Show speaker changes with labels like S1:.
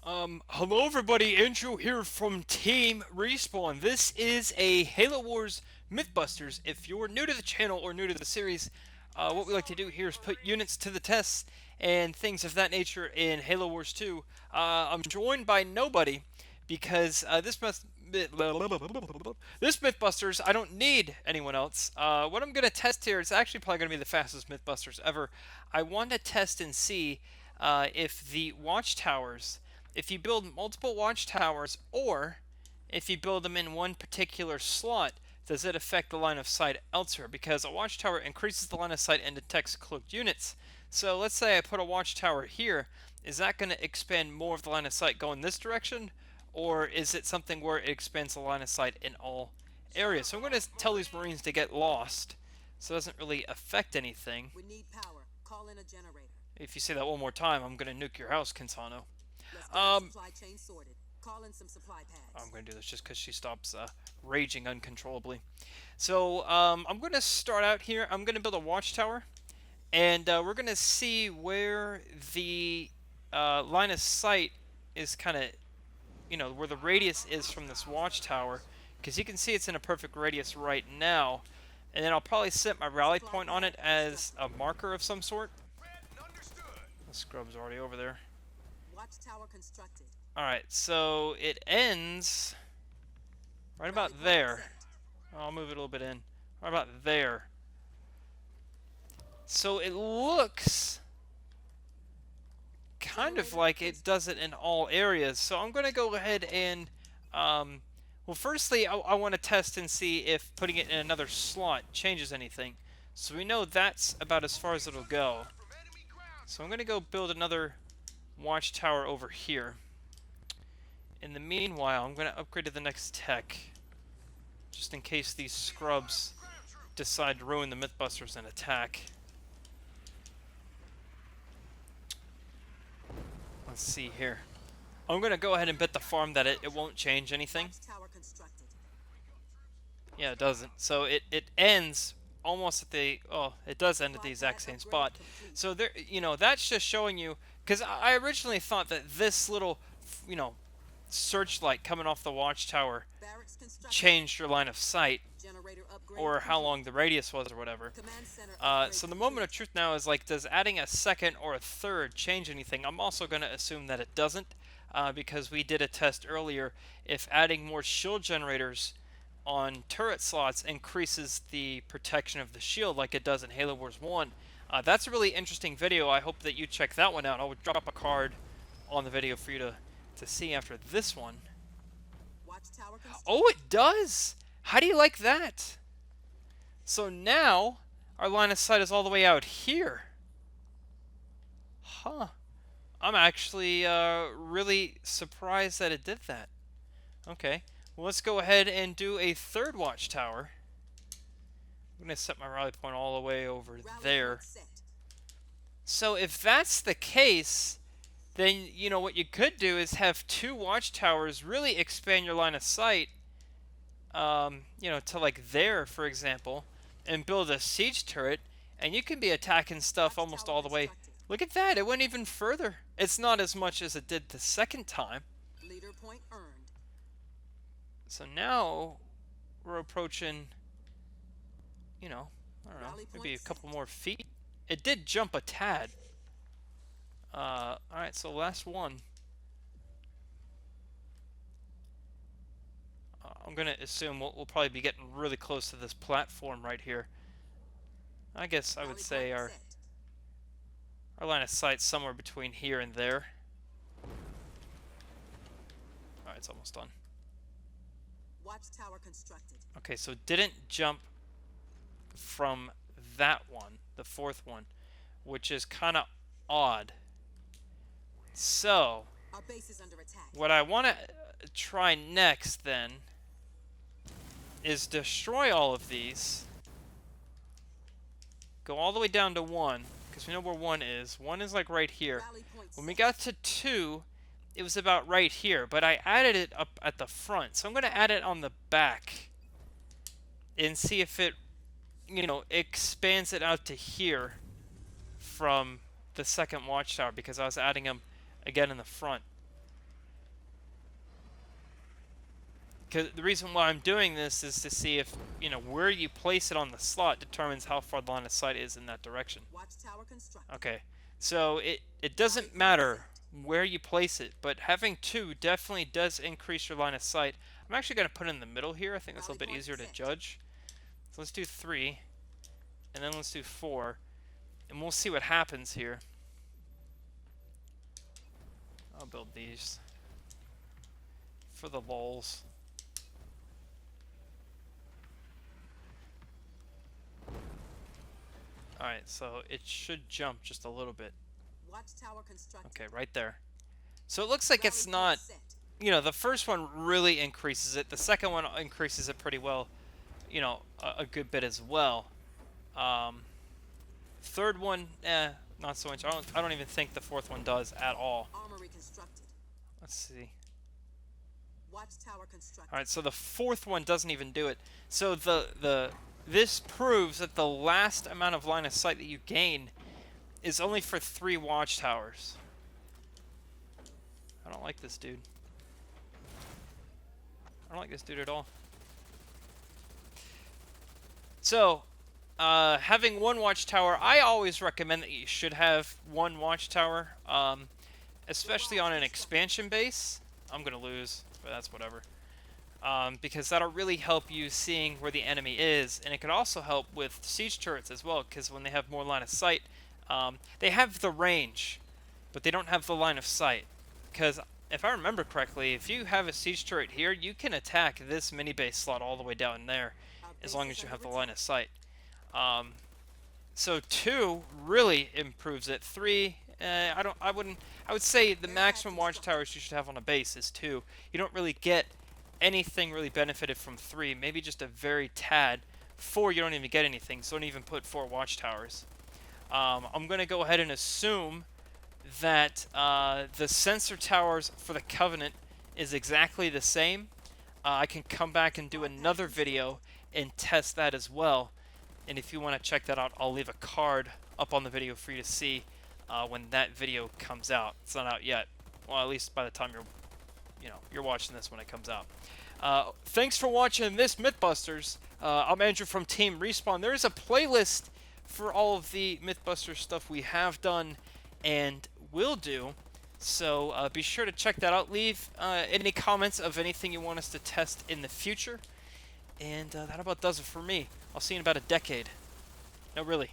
S1: Hello everybody, Andrew here from Team Respawn. This is a Halo Wars Mythbusters. If you're new to the channel or new to the series, what we like to do here is put units to the test and things of that nature in Halo Wars 2. I'm joined by nobody because this Mythbusters, I don't need anyone else. What I'm going to test here is actually probably going to be the fastest Mythbusters ever. I want to test and see if the Watchtowers, if you build multiple watchtowers, or if you build them in one particular slot, does it affect the line of sight elsewhere? Because a watchtower increases the line of sight and detects cloaked units. So let's say I put a watchtower here. Is that going to expand more of the line of sight going this direction? Or is it something where it expands the line of sight in all areas? So I'm going to tell these Marines to get lost. So it doesn't really affect anything.
S2: We need power. Call in a generator.
S1: If you say that one more time, I'm going to nuke your house, Kinsano.
S2: Supply chain sorted. Call in some supply pads.
S1: I'm going to do this just because she stops raging uncontrollably. So I'm going to start out here. I'm going to build a watchtower, and we're going to see where the line of sight is kind of, where the radius is from this watchtower, because you can see it's in a perfect radius right now. And then I'll probably set my rally point on it as a marker of some sort. The scrub's already over there.
S2: Watchtower constructed.
S1: Alright, so it ends right about there. I'll move it a little bit in. Right about there. So it looks kind of like it does it in all areas. So I'm going to go ahead and, well, firstly, I want to test and see if putting it in another slot changes anything. So we know that's about as far as it'll go. So I'm going to go build another watchtower over here. In the meanwhile, I'm going to upgrade to the next tech, just in case these scrubs decide to ruin the Mythbusters and attack. Let's see here. I'm going to go ahead and bet the farm that it won't change anything. Yeah, it doesn't. So it ends almost at the... Oh, it does end at the exact same spot. So there, that's just showing you... Because I originally thought that this little, searchlight coming off the watchtower changed your line of sight, or how long the radius was, or whatever. So the moment of truth now is like, does adding a second or a third change anything? I'm also going to assume that it doesn't, because we did a test earlier. If adding more shield generators on turret slots increases the protection of the shield like it does in Halo Wars 1. That's a really interesting video. I hope that you check that one out. I'll drop a card on the video for you to see after this one. Oh, it does! How do you like that? So now, our line of sight is all the way out here. Huh. I'm actually really surprised that it did that. Okay. Well, let's go ahead and do a third watchtower. I'm going to set my rally point all the way over there. So if that's the case, then, what you could do is have two watchtowers really expand your line of sight, to like there, for example, and build a siege turret, and you can be attacking stuff almost all the way. Look at that, it went even further. It's not as much as it did the second time.
S2: Leader point earned.
S1: So now we're approaching, I don't know, maybe a couple more feet. It did jump a tad. Alright, so last one. I'm going to assume we'll probably be getting really close to this platform right here. I guess I would say our line of sight's somewhere between here and there. Alright, it's almost done.
S2: Watchtower constructed.
S1: Okay, so it didn't jump from that one, the fourth one, which is kind of odd. So,
S2: our base is under attack.
S1: What I want to try next, then, is destroy all of these. Go all the way down to 1, because we know where 1 is. 1 is like right here. When we got to 2, it was about right here, but I added it up at the front. So I'm going to add it on the back and see if it, expands it out to here from the second watchtower, because I was adding them again in the front. Because the reason why I'm doing this is to see if, where you place it on the slot determines how far the line of sight is in that direction.
S2: Watchtower constructed.
S1: Okay, so it doesn't
S2: Rally
S1: matter where you place it, but having two definitely does increase your line of sight. I'm actually going to put it in the middle here. I think that's a little bit easier to judge. So let's do 3, and then let's do 4, and we'll see what happens here. I'll build these for the lulz. Alright, so it should jump just a little bit.
S2: Watchtower constructed.
S1: Okay, right there. So it looks like it's not, the first one really increases it. The second one increases it pretty well, a good bit as well. Third one, not so much. I don't even think the fourth one does at all.
S2: Armory constructed.
S1: Let's see.
S2: Watchtower constructed.
S1: All right, so the fourth one doesn't even do it. So this proves that the last amount of line of sight that you gain is only for 3 watchtowers. I don't like this dude. I don't like this dude at all. So, having 1 watchtower, I always recommend that you should have 1 watchtower, especially on an expansion base. I'm gonna lose, but that's whatever. Because that'll really help you seeing where the enemy is, and it could also help with siege turrets as well, because when they have more line of sight, they have the range, but they don't have the line of sight. Because if I remember correctly, if you have a siege turret here, you can attack this mini base slot all the way down there, as long as you have the line of sight. So 2 really improves it. 3, I would say the maximum watchtowers you should have on a base is 2. You don't really get anything really benefited from 3, maybe just a very tad. 4, you don't even get anything, so don't even put 4 watchtowers. I'm going to go ahead and assume that the sensor towers for the Covenant is exactly the same. I can come back and do another video and test that as well. And if you want to check that out, I'll leave a card up on the video for you to see when that video comes out. It's not out yet. Well, at least by the time you're watching this when it comes out. Thanks for watching this Mythbusters. I'm Andrew from Team Respawn. There is a playlist for all of the Mythbusters stuff we have done and will do. So be sure to check that out. Leave any comments of anything you want us to test in the future. And that about does it for me. I'll see you in about a decade. No, really.